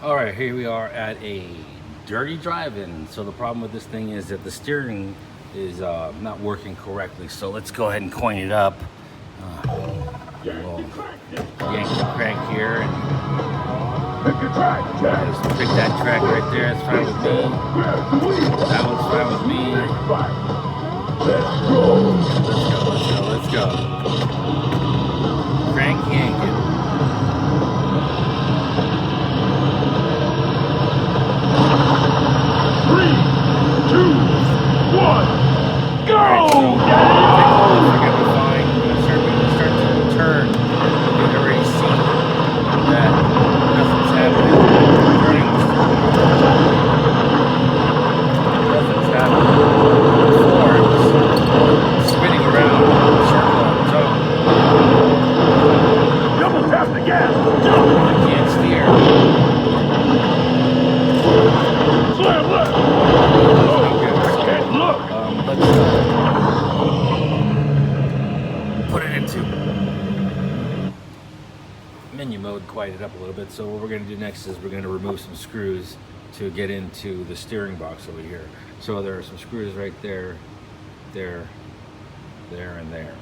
All right, here we are at a dirty drive-in. So the problem with this thing is that the steering is not working correctly. So let's go ahead and coin it up. We'll yank the crank here and just pick that track right there. That's fine with me. That one's fine with me. Let's go. Crank yank it. 3, 2, 1, go! Start to turn. You can already see that nothing's happening. Turning the steering wheel. Nothing's happening. Before it was spinning around in a circle on its own. Double tap the gas! I can't steer. Slam left! Let's put it into menu mode, quiet it up a little bit. So what we're going to do next is we're going to remove some screws to get into the steering box over here. So there are some screws right there, there, and there.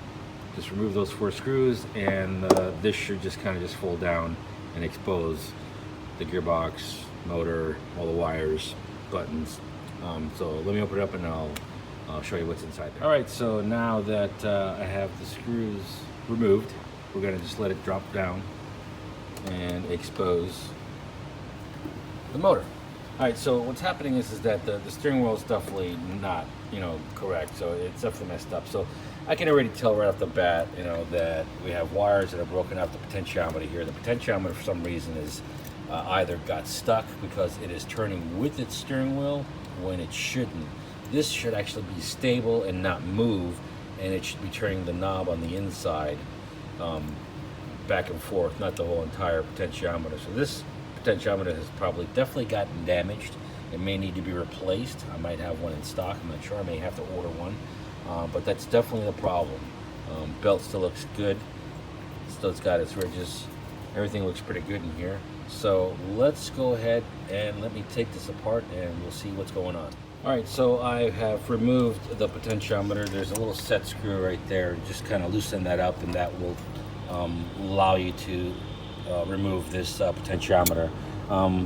Just remove those 4 screws, and this should just kind of just fold down and expose the gearbox, motor, all the wires, buttons. So let me open it up and I'll show you what's inside there. All right, so now that I have the screws removed, we're gonna just let it drop down and expose the motor. All right, so what's happening is that the steering wheel is definitely not, correct. So it's definitely messed up. So I can already tell right off the bat, that we have wires that are broken out the potentiometer here. The potentiometer, for some reason, is either got stuck because it is turning with its steering wheel when it shouldn't. This should actually be stable and not move, and it should be turning the knob on the inside back and forth, not the whole entire potentiometer. So this potentiometer has probably definitely gotten damaged. It may need to be replaced. I might have one in stock, I'm not sure. I may have to order one, but that's definitely the problem. Belt still looks good. Still, it's got its ridges. Everything looks pretty good in here. So let's go ahead and let me take this apart and we'll see what's going on. All right, so I have removed the potentiometer. There's a little set screw right there. Just kind of loosen that up, and that will allow you to remove this potentiometer.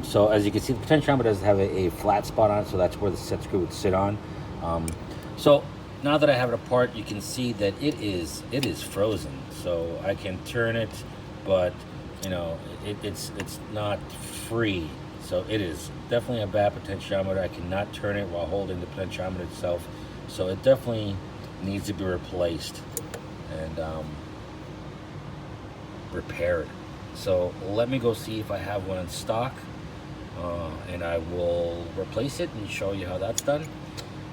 So as you can see, the potentiometer does have a flat spot on it, so that's where the set screw would sit on. So now that I have it apart, you can see that it is frozen. So I can turn it, but it's not free. So it is definitely a bad potentiometer. I cannot turn it while holding the potentiometer itself. So it definitely needs to be replaced and repaired. So let me go see if I have one in stock, and I will replace it and show you how that's done.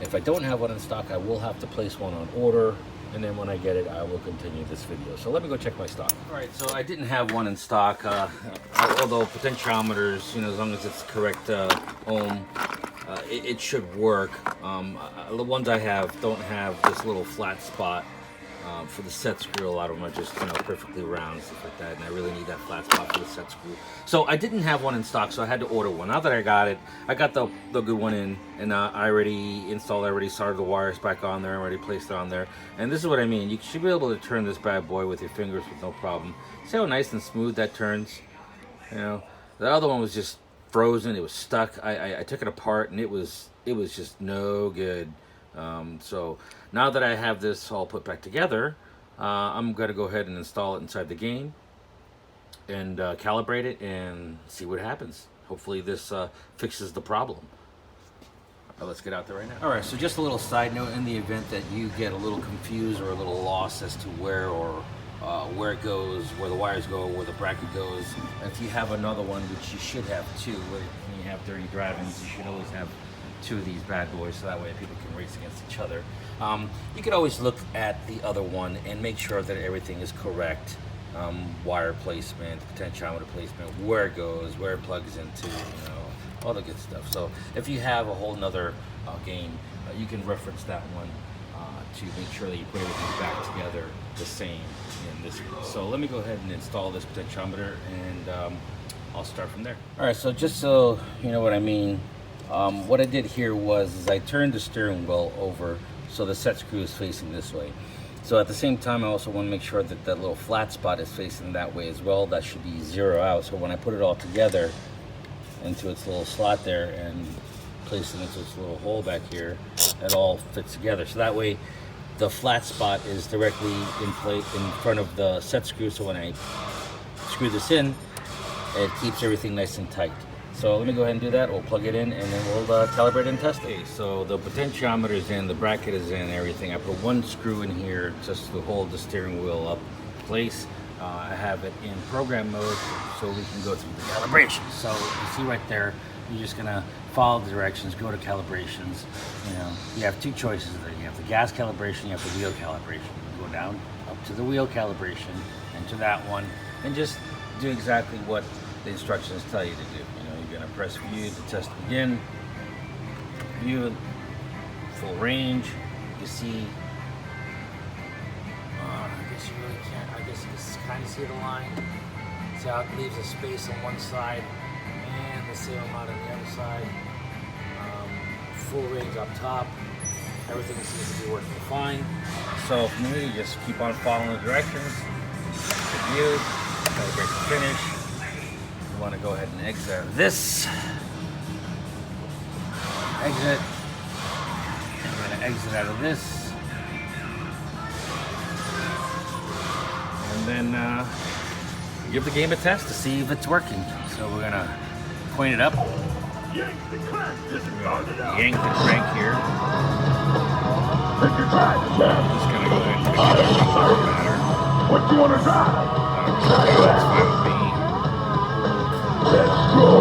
If I don't have one in stock, I will have to place one on order, and then when I get it, I will continue this video. So let me go check my stock. All right, so I didn't have one in stock, although potentiometers, as long as it's correct ohm, it should work. The ones I have don't have this little flat spot. For the set screw, a lot of them are just perfectly round and stuff like that, and I really need that flat spot for the set screw. So I didn't have one in stock, so I had to order one. Now that I got it, I got the good one in, and I already installed, I already soldered the wires back on there, I already placed it on there. And this is what I mean. You should be able to turn this bad boy with your fingers with no problem. See how nice and smooth that turns? The other one was just frozen. It was stuck. I took it apart, and it was just no good. So now that I have this all put back together, I'm going to go ahead and install it inside the game and calibrate it and see what happens. Hopefully this fixes the problem. Let's get out there right now. All right, so just a little side note, in the event that you get a little confused or a little lost as to where it goes, where the wires go, where the bracket goes, if you have another one, which you should have two, when you have dirty drive-ins, you should always have 2 of these bad boys, so that way people can race against each other. You could always look at the other one and make sure that everything is correct. Wire placement, potentiometer placement, where it goes, where it plugs into, all the good stuff. So if you have a whole nother game, you can reference that one to make sure that you put everything back together the same in this one. So let me go ahead and install this potentiometer and I'll start from there. All right, so just so you know what I mean, what I did here was I turned the steering wheel over so the set screw is facing this way. So at the same time, I also want to make sure that that little flat spot is facing that way as well. That should be 0 out. So when I put it all together into its little slot there and place it into its little hole back here, it all fits together. So that way the flat spot is directly in place in front of the set screw. So when I screw this in, it keeps everything nice and tight. So let me go ahead and do that. We'll plug it in and then we'll calibrate and test it. Okay, so the potentiometer is in, the bracket is in, everything. I put one screw in here just to hold the steering wheel up in place. I have it in program mode so we can go through the calibration. So you see right there, you're just gonna follow the directions, go to calibrations. You know, you have two choices there. You have the gas calibration, you have the wheel calibration. You go down up to the wheel calibration and to that one, and just do exactly what the instructions tell you to do. You know, you're gonna press view to test begin, view, full range. You see, I guess you really can't. I guess you can kind of see the line. See how it leaves a space on one side and the same amount on the other side. Full range up top. Everything seems to be working fine. so from here you just keep on following the directions. View, calibration finish. You want to go ahead and exit out of this. Exit. I'm going to exit out of this. And then give the game a test to see if it's working. So we're going to point it up. Yank the crank. This is started out. Yank the crank here. Take your time, Chad. Just gonna go ahead and pick it up. Doesn't matter. What you want to drive? That's fine with me. Let's go.